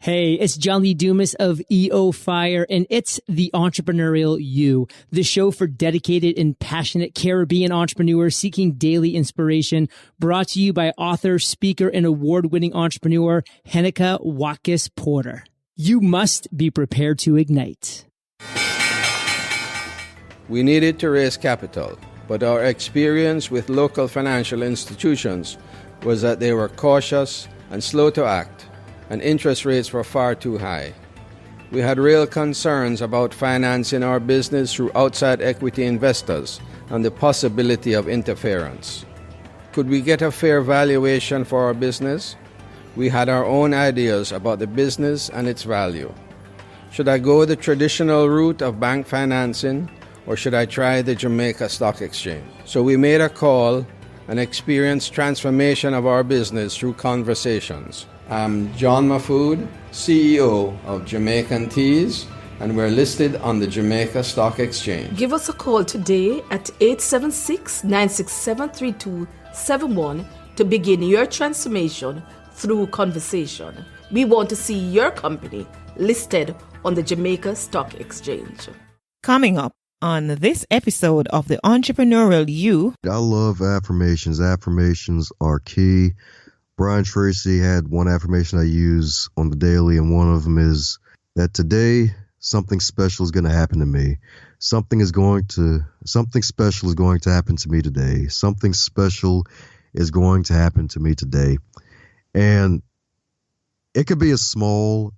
Hey, it's John Lee Dumas of EO Fire, and it's the Entrepreneurial You, the show for dedicated and passionate Caribbean entrepreneurs seeking daily inspiration, brought to you by author, speaker, and award-winning entrepreneur Heneka Watkis-Porter. You must be prepared to ignite. We needed to raise capital, but our experience with local financial institutions was that they were cautious and slow to act, and interest rates were far too high. We had real concerns about financing our business through outside equity investors and the possibility of interference. Could we get a fair valuation for our business? We had our own ideas about the business and its value. Should I go the traditional route of bank financing, or should I try the Jamaica Stock Exchange? So we made a call and experienced transformation of our business through conversations. I'm John Mafood, CEO of Jamaican Teas, and we're listed on the Jamaica Stock Exchange. Give us a call today at 876-967-3271 to begin your transformation through conversation. We want to see your company listed on the Jamaica Stock Exchange. Coming up on this episode of the Entrepreneurial You. I love affirmations. Affirmations are key. Brian Tracy had one affirmation I use on the daily, and one of them is that today something special is going to happen to me. Something special is going to happen to me today. Something special is going to happen to me today. And it could be as small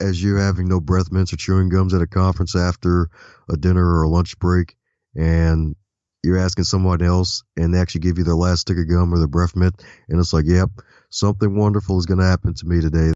as you having no breath mints or chewing gums at a conference after a dinner or a lunch break, and you're asking someone else and they actually give you their last stick of gum or their breath mint, and it's like, yep, something wonderful is going to happen to me today.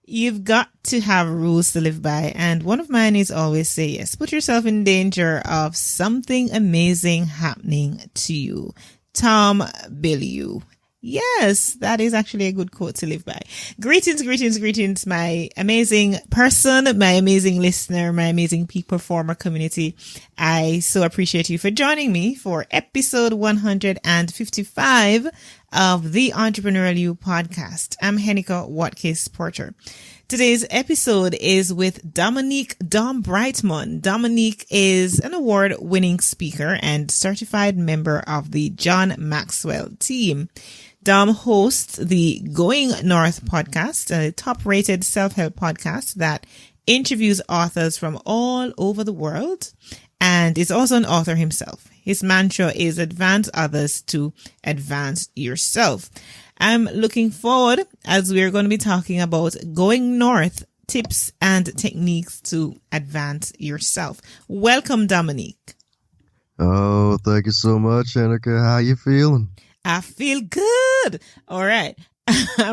You've got to have rules to live by, and one of mine is always say yes. Put yourself in danger of something amazing happening to you. Tom Bilyeu. Yes, that is actually a good quote to live by. Greetings, my amazing person, my amazing listener, my amazing peak performer community. I so appreciate you for joining me for episode 155 of the Entrepreneurial You podcast. I'm Heneka Watkis-Porter. Today's episode is with Dominique Brightmon. Dominique is an award-winning speaker and certified member of the John Maxwell Team. Dom hosts the Going North podcast, a top-rated self-help podcast that interviews authors from all over the world, and is also an author himself. His mantra is advance others to advance yourself. I'm looking forward, as we're going to be talking about going north, tips and techniques to advance yourself. Welcome, Dominique. Oh, thank you so much, Heneka. How you feeling? I feel good. All right.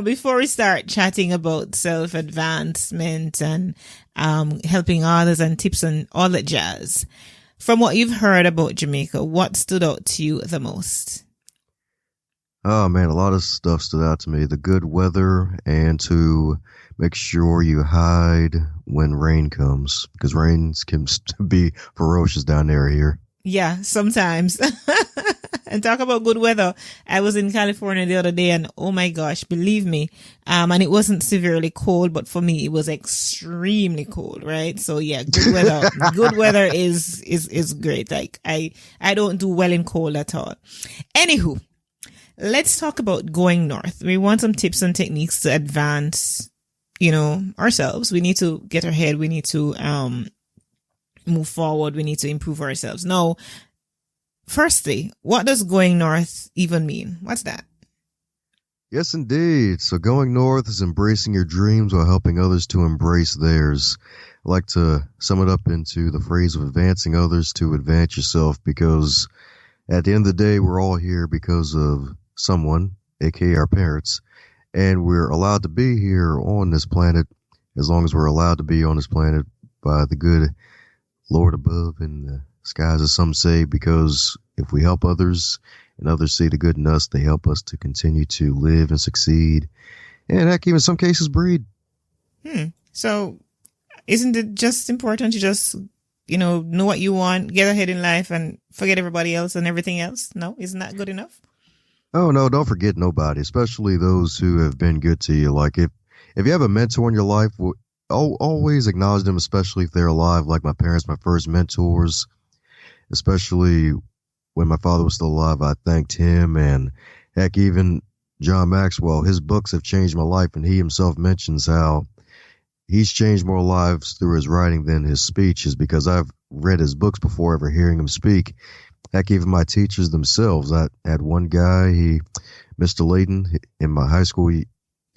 Before we start chatting about self-advancement and helping others and tips and all that jazz, from what you've heard about Jamaica, what stood out to you the most? Oh, man, a lot of stuff stood out to me. The good weather, and to make sure you hide when rain comes, because rains can be ferocious down there here. Yeah, sometimes. And talk about good weather. I was in California the other day, and oh my gosh, believe me. And it wasn't severely cold, but for me, it was extremely cold, right? So yeah, good weather, good weather is great. Like I don't do well in cold at all. Anywho, let's talk about going north. We want some tips and techniques to advance, ourselves. We need to get ahead. We need to, move forward. We need to improve ourselves. Now, firstly, what does going north even mean? What's that? Yes, indeed. So going north is embracing your dreams while helping others to embrace theirs. I like to sum it up into the phrase of advancing others to advance yourself, because at the end of the day, we're all here because of someone, aka our parents, and we're allowed to be here on this planet as long as we're allowed to be on this planet by the good Lord above in the skies, as some say, because if we help others and others see the good in us, they help us to continue to live and succeed, and heck, even in some cases breed. So isn't it just important to just know what you want, get ahead in life and forget everybody else and everything else? No, isn't that good enough? Oh, no, don't forget nobody, especially those who have been good to you. Like if you have a mentor in your life, always acknowledge them, especially if they're alive. Like my parents, my first mentors, especially when my father was still alive, I thanked him. And heck, even John Maxwell, his books have changed my life. And he himself mentions how he's changed more lives through his writing than his speeches, because I've read his books before ever hearing him speak. Heck, even my teachers themselves. I had one guy, Mr. Layton, in my high school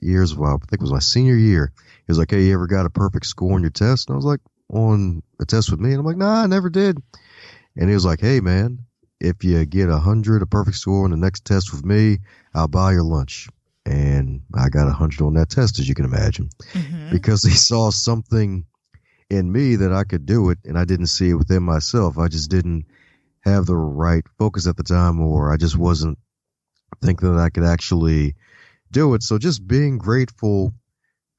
years, well, I think it was my senior year. He was like, hey, you ever got a perfect score on your test? And I was like, on a test with me? And I'm like, nah, I never did. And he was like, hey, man, if you get 100, a perfect score on the next test with me, I'll buy your lunch. And I got 100 on that test, as you can imagine, because he saw something in me that I could do it, and I didn't see it within myself. I just didn't have the right focus at the time, or I just wasn't thinking that I could actually do it. So just being grateful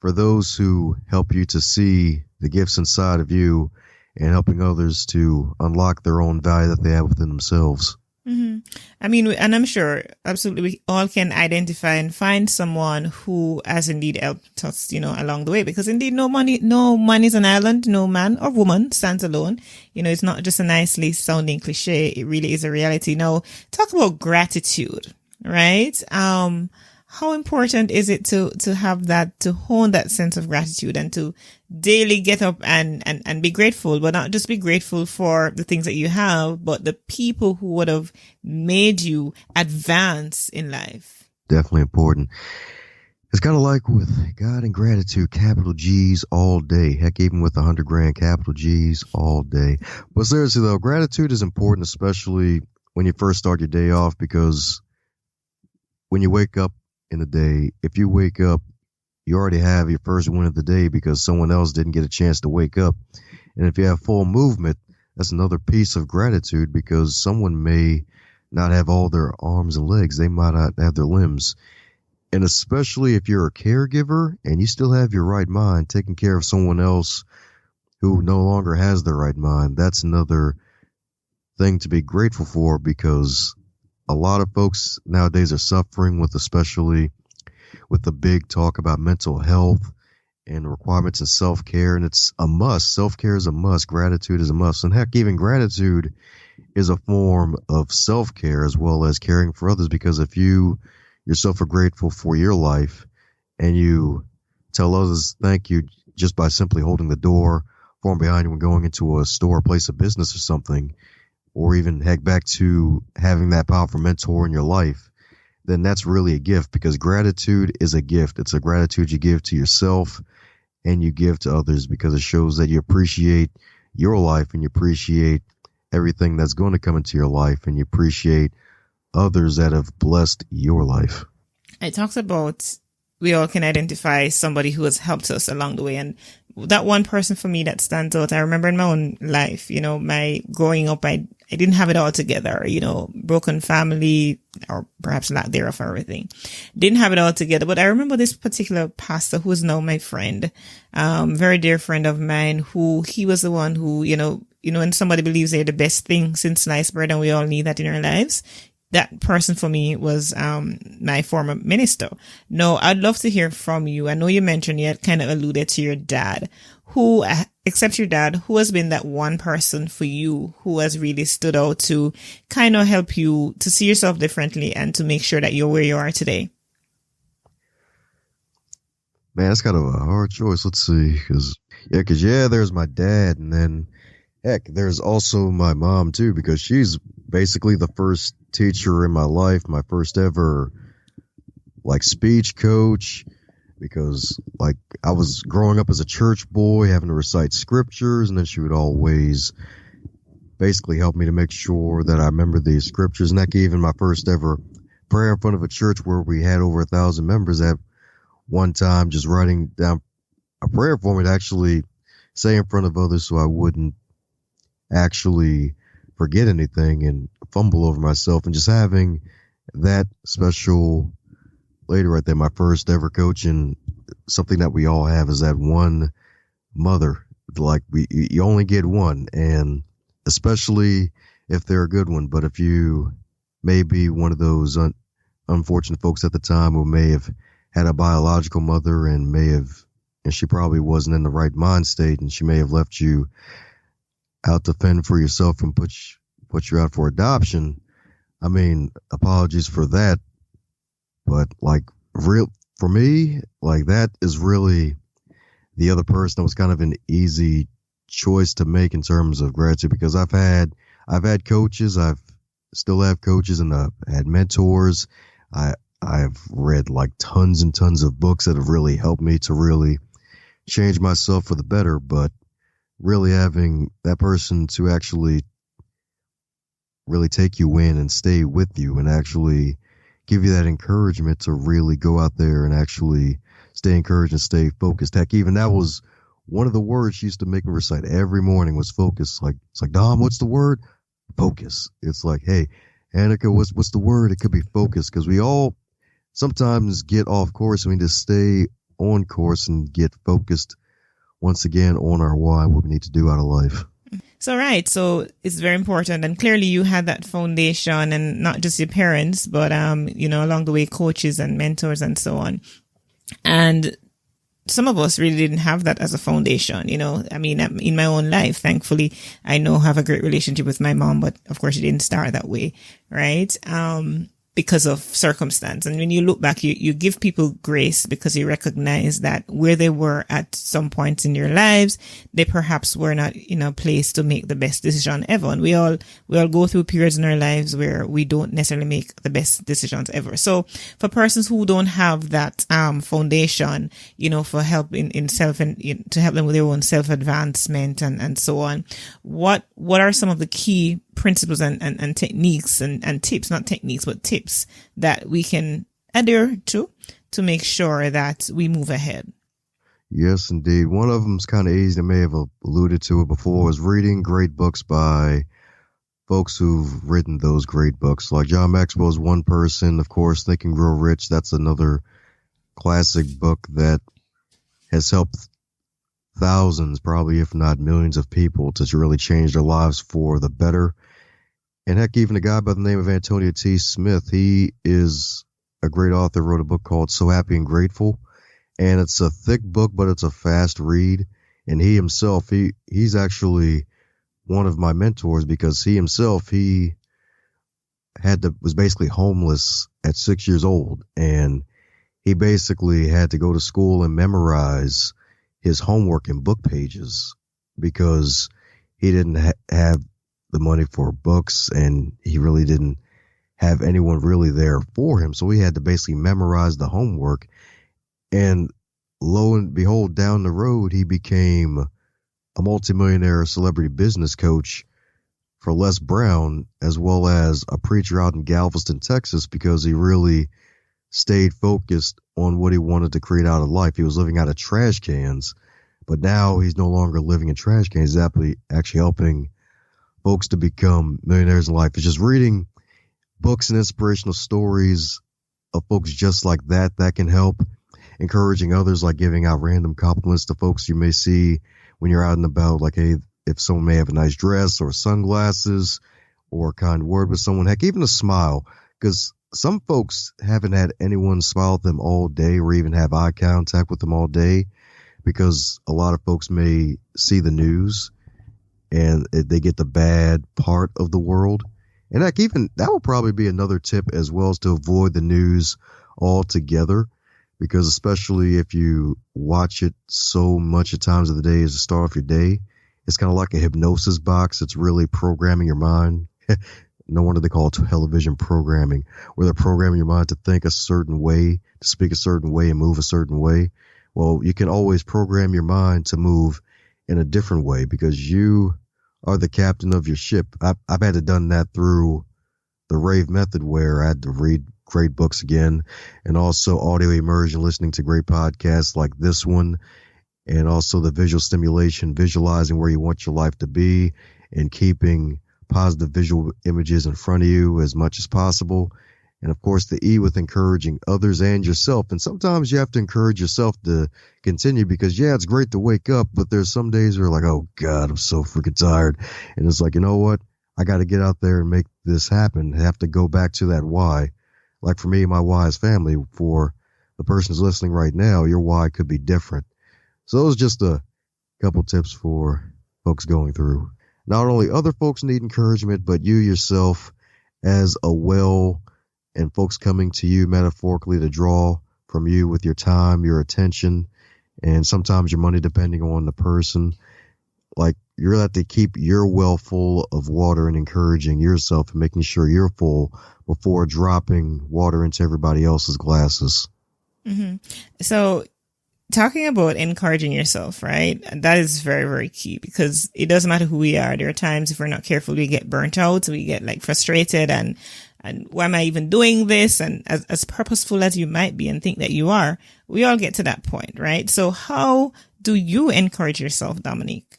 for those who help you to see the gifts inside of you and helping others to unlock their own value that they have within themselves. I mean, and I'm sure absolutely we all can identify and find someone who has indeed helped us, along the way, because indeed no man is an island, no man or woman stands alone. It's not just a nicely sounding cliche. It really is a reality. Now, talk about gratitude, right? How important is it to have that, to hone that sense of gratitude and to daily get up and be grateful, but not just be grateful for the things that you have, but the people who would have made you advance in life? Definitely important. It's kind of like with God and gratitude, capital G's all day. Heck, even with 100 grand, capital G's all day. But seriously though, gratitude is important, especially when you first start your day off, because when you wake up in the day, if you wake up, you already have your first win of the day because someone else didn't get a chance to wake up. And if you have full movement, that's another piece of gratitude, because someone may not have all their arms and legs. They might not have their limbs. And especially if you're a caregiver and you still have your right mind, taking care of someone else who no longer has their right mind, that's another thing to be grateful for, because a lot of folks nowadays are suffering with, especially with the big talk about mental health and requirements of self-care. And it's a must. Self-care is a must. Gratitude is a must. And heck, even gratitude is a form of self-care as well as caring for others, because if you yourself are grateful for your life and you tell others thank you just by simply holding the door for them behind you when going into a store, place of business or something, or even heck back to having that powerful mentor in your life, then that's really a gift, because gratitude is a gift. It's a gratitude you give to yourself and you give to others, because it shows that you appreciate your life and you appreciate everything that's going to come into your life and you appreciate others that have blessed your life. It talks about we all can identify somebody who has helped us along the way. And that one person for me that stands out, I remember in my own life, my growing up, I didn't have it all together, broken family, or perhaps lack thereof, everything. Didn't have it all together. But I remember this particular pastor who is now my friend, very dear friend of mine, who he was the one who, when somebody believes they're the best thing since sliced bread, and we all need that in our lives, that person for me was my former minister. Now, I'd love to hear from you. I know you mentioned, you had kind of alluded to your dad. Who, except your dad, who has been that one person for you who has really stood out to kind of help you to see yourself differently and to make sure that you're where you are today? Man, that's kind of a hard choice. Let's see. Because there's my dad. And then, heck, there's also my mom, too, because she's basically the first teacher in my life, my first ever, speech coach. Because, I was growing up as a church boy, having to recite scriptures, and then she would always basically help me to make sure that I remember these scriptures. And even my first ever prayer in front of a church where we had over 1,000 members at one time, just writing down a prayer for me to actually say in front of others so I wouldn't actually forget anything and fumble over myself. And just having that special lady right there, my first ever coach, and something that we all have is that one mother like you only get one, and especially if they're a good one. But if you may be one of those unfortunate folks at the time who may have had a biological mother and she probably wasn't in the right mind state, and she may have left you out to fend for yourself and put you out for adoption. I mean, apologies for that, but like for me, like that is really the other person. That was kind of an easy choice to make in terms of gratitude, because I've had coaches, I've still have coaches, and I've had mentors. I've read like tons and tons of books that have really helped me to really change myself for the better, but really having that person to actually really take you in and stay with you and actually give you that encouragement to really go out there and actually stay encouraged and stay focused. Heck, even that was one of the words she used to make me recite every morning was focus. Like, it's like, Dom, what's the word? Focus. It's like, hey, Heneka, what's the word? It could be focus, because we all sometimes get off course, and we just stay on course and get focused once again on our why, what we need to do out of life. So, right. So it's very important. And clearly you had that foundation, and not just your parents, but, along the way, coaches and mentors and so on. And some of us really didn't have that as a foundation. I mean, in my own life, thankfully, I know I have a great relationship with my mom, but of course it didn't start that way. Right. Because of circumstance. And when you look back, you give people grace because you recognize that where they were at some points in your lives, they perhaps were not in a place to make the best decision ever. And we all go through periods in our lives where we don't necessarily make the best decisions ever. So for persons who don't have that foundation, for help in self and to help them with their own self advancement and so on, what are some of the key principles and techniques and tips, not techniques, but tips that we can adhere to make sure that we move ahead? Yes, indeed. One of them is kind of easy. I may have alluded to it before, is reading great books by folks who've written those great books. Like John Maxwell is one person. Of course, Think and Grow Rich. That's another classic book that has helped thousands, probably if not millions of people to really change their lives for the better. And heck, even a guy by the name of Antonio T. Smith, he is a great author, wrote a book called So Happy and Grateful. And it's a thick book, but it's a fast read. And he himself, he's actually one of my mentors, because he himself, he was basically homeless at 6 years old. And he basically had to go to school and memorize his homework in book pages, because he didn't have the money for books, and he really didn't have anyone really there for him. So he had to basically memorize the homework. And lo and behold, down the road, he became a multimillionaire celebrity business coach for Les Brown, as well as a preacher out in Galveston, Texas, because he really stayed focused on what he wanted to create out of life. He was living out of trash cans, but now he's no longer living in trash cans. He's actually helping folks to become millionaires in life. It's just reading books and inspirational stories of folks just like that can help. Encouraging others, like giving out random compliments to folks you may see when you're out and about, like, hey, if someone may have a nice dress or sunglasses or a kind word with someone, heck, even a smile, because some folks haven't had anyone smile at them all day or even have eye contact with them all day, because a lot of folks may see the news and they get the bad part of the world. And heck, even that will probably be another tip as well, is to avoid the news altogether, because especially if you watch it so much at times of the day as to start off your day, it's kind of like a hypnosis box. It's really programming your mind. No wonder they call it television programming, where they're programming your mind to think a certain way, to speak a certain way, and move a certain way. Well, you can always program your mind to move in a different way, because you are the captain of your ship. I've had to done that through the rave method, where I had to read great books again, and also audio immersion, listening to great podcasts like this one, and also the visual stimulation, visualizing where you want your life to be and keeping positive visual images in front of you as much as possible. And of course, the E with encouraging others and yourself. And sometimes you have to encourage yourself to continue because, yeah, it's great to wake up, but there's some days where you're like, oh, God, I'm so freaking tired. And it's like, you know what? I got to get out there and make this happen. I have to go back to that why. Like for me, my why is family. For the person who's listening right now, your why could be different. So those are just a couple tips for folks going through. Not only other folks need encouragement, but you yourself as a well, and folks coming to you metaphorically to draw from you with your time, your attention, and sometimes your money, depending on the person. Like you're going to have to keep your well full of water and encouraging yourself and making sure you're full before dropping water into everybody else's glasses. Mm-hmm. So talking about encouraging yourself, right? That is very, very key because it doesn't matter who we are. There are times if we're not careful, we get burnt out, we get like frustrated and why am I even doing this? And as purposeful as you might be and think that you are, we all get to that point, right? So how do you encourage yourself, Dominique?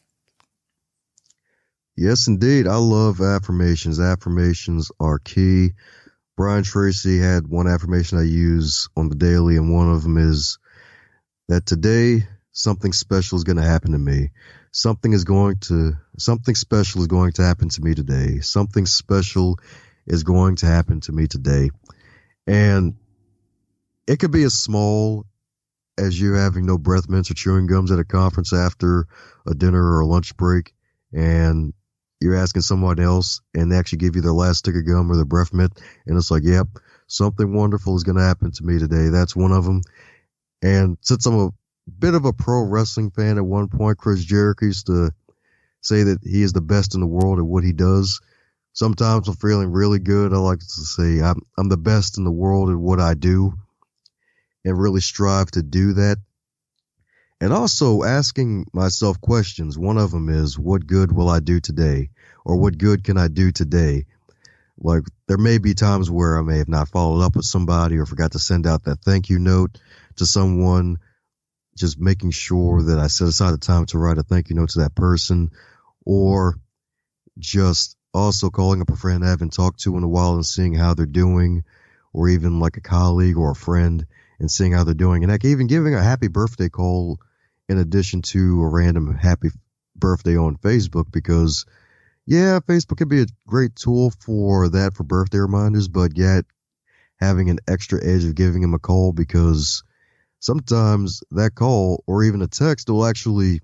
Yes, indeed. I love affirmations. Affirmations are key. Brian Tracy had one affirmation I use on the daily, and one of them is that today something special is going to happen to me. Something special is going to happen to me today. Something special is going to happen to me today. And it could be as small as you having no breath mints or chewing gums at a conference after a dinner or a lunch break, and you're asking someone else and they actually give you their last stick of gum or their breath mint, and it's like, yep, something wonderful is going to happen to me today. That's one of them. And since I'm a bit of a pro wrestling fan, at one point Chris Jericho used to say that he is the best in the world at what he does. Sometimes I'm feeling really good. I like to say I'm the best in the world at what I do and really strive to do that. And also asking myself questions. One of them is, what good will I do today? Or what good can I do today? Like there may be times where I may have not followed up with somebody or forgot to send out that thank you note to someone. Just making sure that I set aside the time to write a thank you note to that person, or just also calling up a friend I haven't talked to in a while and seeing how they're doing, or even like a colleague or a friend and seeing how they're doing. And even giving a happy birthday call in addition to a random happy birthday on Facebook, because yeah, Facebook can be a great tool for that, for birthday reminders, but yet having an extra edge of giving them a call, because sometimes that call or even a text will actually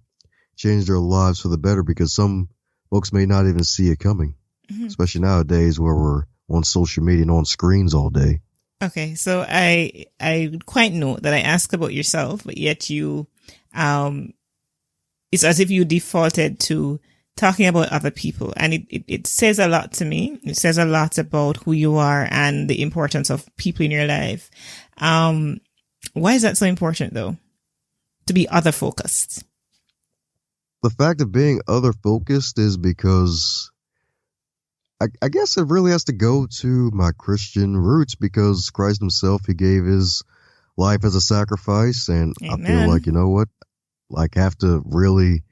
change their lives for the better, because some folks may not even see it coming, especially nowadays where we're on social media and on screens all day. Okay, so I quite know that I asked about yourself, but yet you, it's as if you defaulted to talking about other people, and it says a lot to me. It says a lot about who you are and the importance of people in your life. Why is that so important, though, to be other focused? The fact of being other focused is because I guess it really has to go to my Christian roots, because Christ himself, he gave his life as a sacrifice. And Amen. I feel like, you know what, like have to really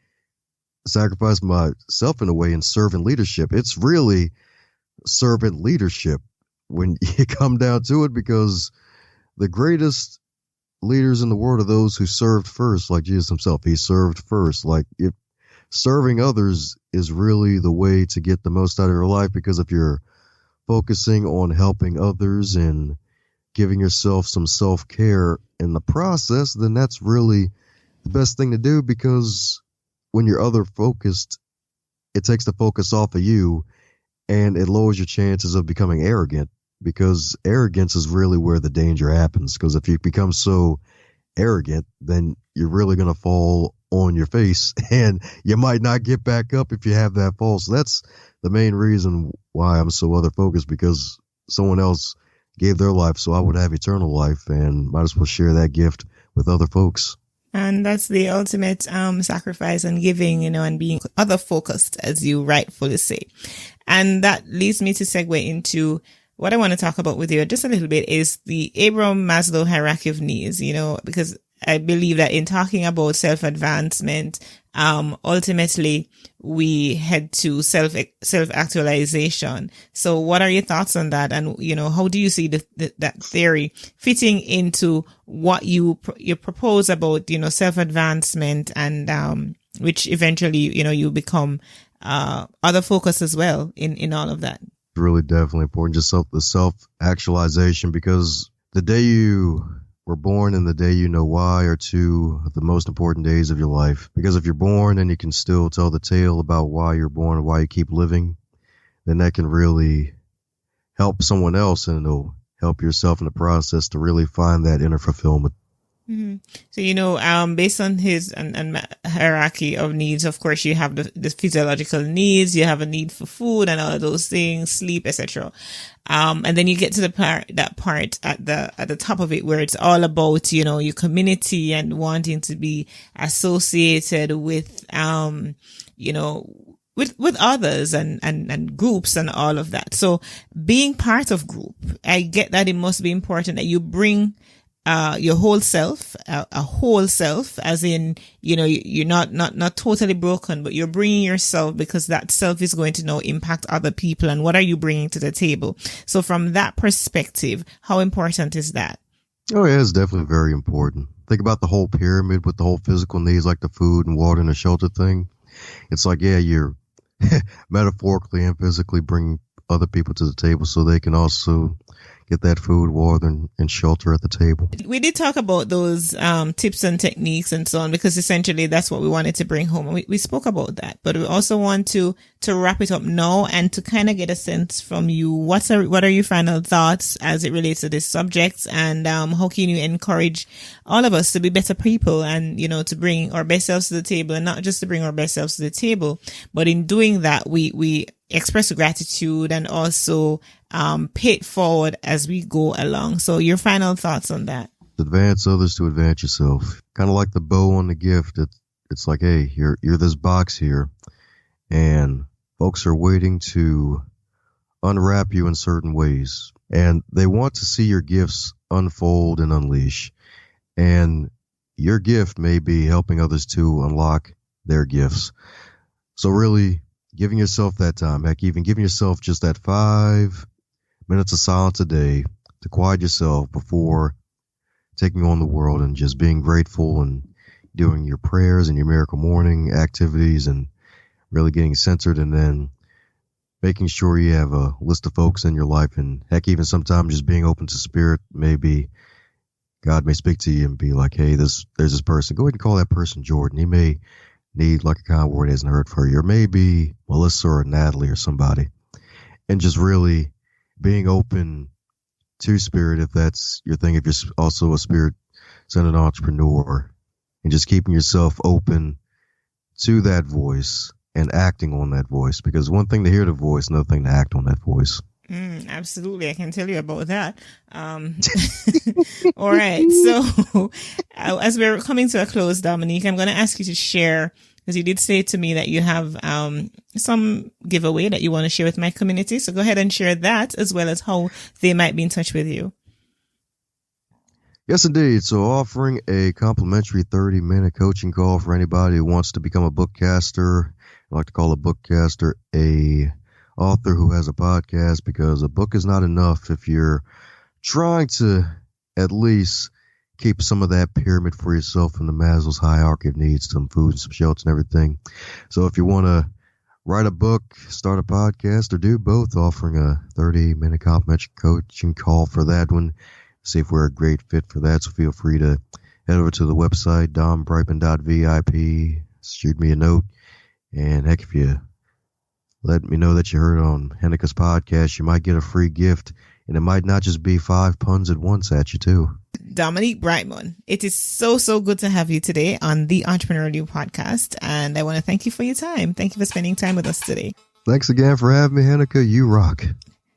sacrifice myself in a way in servant leadership. It's really servant leadership when you come down to it, because the greatest leaders in the world are those who served first, like Jesus himself. He served first. Like if serving others is really the way to get the most out of your life, because if you're focusing on helping others and giving yourself some self-care in the process, then that's really the best thing to do, because when you're other focused, it takes the focus off of you and it lowers your chances of becoming arrogant, because arrogance is really where the danger happens. Because if you become so arrogant, then you're really going to fall on your face and you might not get back up if you have that fall. So that's the main reason why I'm so other focused, because someone else gave their life so I would have eternal life, and might as well share that gift with other folks. And that's the ultimate sacrifice and giving, and being other focused, as you rightfully say. And that leads me to segue into what I want to talk about with you just a little bit, is the Abraham Maslow hierarchy of needs, because I believe that in talking about self-advancement ultimately we head to self-actualization. So what are your thoughts on that? And, how do you see that theory fitting into what you propose about, self-advancement and, which eventually, you become, other focus as well in all of that? Really definitely important, just the self-actualization, because the day you were born and the day you know why are two of the most important days of your life. Because if you're born and you can still tell the tale about why you're born and why you keep living, then that can really help someone else, and it'll help yourself in the process to really find that inner fulfillment. Mm-hmm. So, based on his and hierarchy of needs, of course, you have the physiological needs, you have a need for food and all of those things, sleep, etc. And then you get to that part at the top of it where it's all about, your community and wanting to be associated with, with others and groups and all of that. So being part of group, I get that it must be important that you bring your whole self, a whole self, as in, you're not totally broken, but you're bringing yourself, because that self is going to now impact other people. And what are you bringing to the table? So from that perspective, how important is that? Oh, yeah, it's definitely very important. Think about the whole pyramid with the whole physical needs, like the food and water and the shelter thing. It's like, yeah, you're metaphorically and physically bringing other people to the table so they can also get that food, water, and shelter at the table. We did talk about those tips and techniques and so on, because essentially that's what we wanted to bring home. And we spoke about that, but we also want to wrap it up now and to kind of get a sense from you. What are your final thoughts as it relates to this subject, and how can you encourage all of us to be better people and, to bring our best selves to the table, and not just to bring our best selves to the table, but in doing that, we express gratitude and also pay it forward as we go along. So your final thoughts on that? Advance others to advance yourself. Kind of like the bow on the gift. It's like, hey, you're this box here, and folks are waiting to unwrap you in certain ways, and they want to see your gifts unfold and unleash. And your gift may be helping others to unlock their gifts. So really giving yourself that time, heck, even giving yourself just that 5 minutes of silence a day to quiet yourself before taking on the world, and just being grateful and doing your prayers and your miracle morning activities and really getting centered, and then making sure you have a list of folks in your life, and heck, even sometimes just being open to spirit. Maybe God may speak to you and be like, hey, there's this person. Go ahead and call that person Jordan. He may need like a kind word he hasn't heard for you, or maybe Melissa or Natalie or somebody. And just really being open to spirit, if that's your thing, if you're also a spirit-centered entrepreneur, and just keeping yourself open to that voice and acting on that voice, because one thing to hear the voice, another thing to act on that voice. Absolutely. I can tell you about that. All right. So as we're coming to a close, Dominique, I'm going to ask you to share, because you did say to me that you have some giveaway that you want to share with my community. So go ahead and share that, as well as how they might be in touch with you. Yes, indeed. So offering a complimentary 30-minute coaching call for anybody who wants to become a bookcaster. I like to call a bookcaster a author who has a podcast, because a book is not enough if you're trying to at least keep some of that pyramid for yourself in the Maslow's hierarchy of needs, some food, some shelter, and everything. So if you want to write a book, start a podcast, or do both, offering a 30-minute complimentary coaching call for that one. See if we're a great fit for that. So feel free to head over to the website, dombrightmon.vip, shoot me a note, and heck, if you let me know that you heard on Heneka's podcast, you might get a free gift, and it might not just be 5 puns at once at you too. Dominique Brightmon, it is so good to have you today on the Entrepreneurial You podcast, and I want to thank you for your time. Thank you for spending time with us today. Thanks again for having me, Heneka. You rock.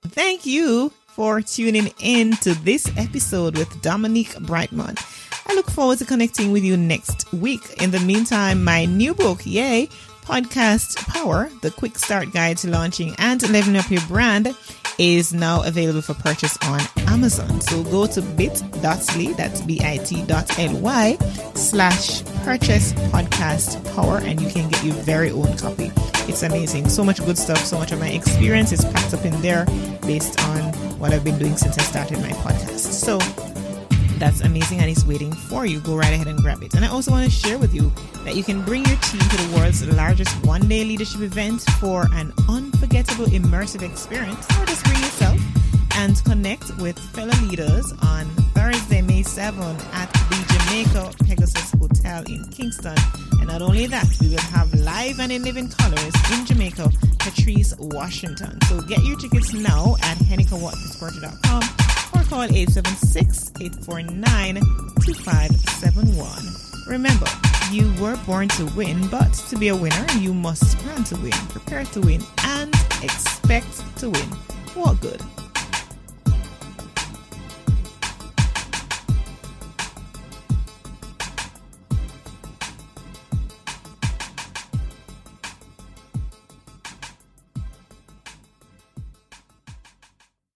Thank you for tuning in to this episode with Dominique Brightmon. I look forward to connecting with you next week. In the meantime, my new book, yay, Podcast Power, the quick start guide to launching and leveling up your brand, is now available for purchase on Amazon. So go to bit.ly, that's bit.ly/purchase podcast power, and you can get your very own copy. It's amazing. So much good stuff. So much of my experience is packed up in there based on what I've been doing since I started my podcast. So that's amazing, and it's waiting for you. Go right ahead and grab it. And I also want to share with you that you can bring your team to the world's largest one-day leadership event for an unforgettable, immersive experience, or just bring yourself and connect with fellow leaders on Thursday, May 7 at the Jamaica Pegasus Hotel in Kingston. And not only that, we will have live and in living colors in Jamaica, Patrice Washington. So get your tickets now at HenekaWatkis-Porter.com or call 876-849-2571. Remember, you were born to win, but to be a winner, you must plan to win, prepare to win, and expect to win. Walk good.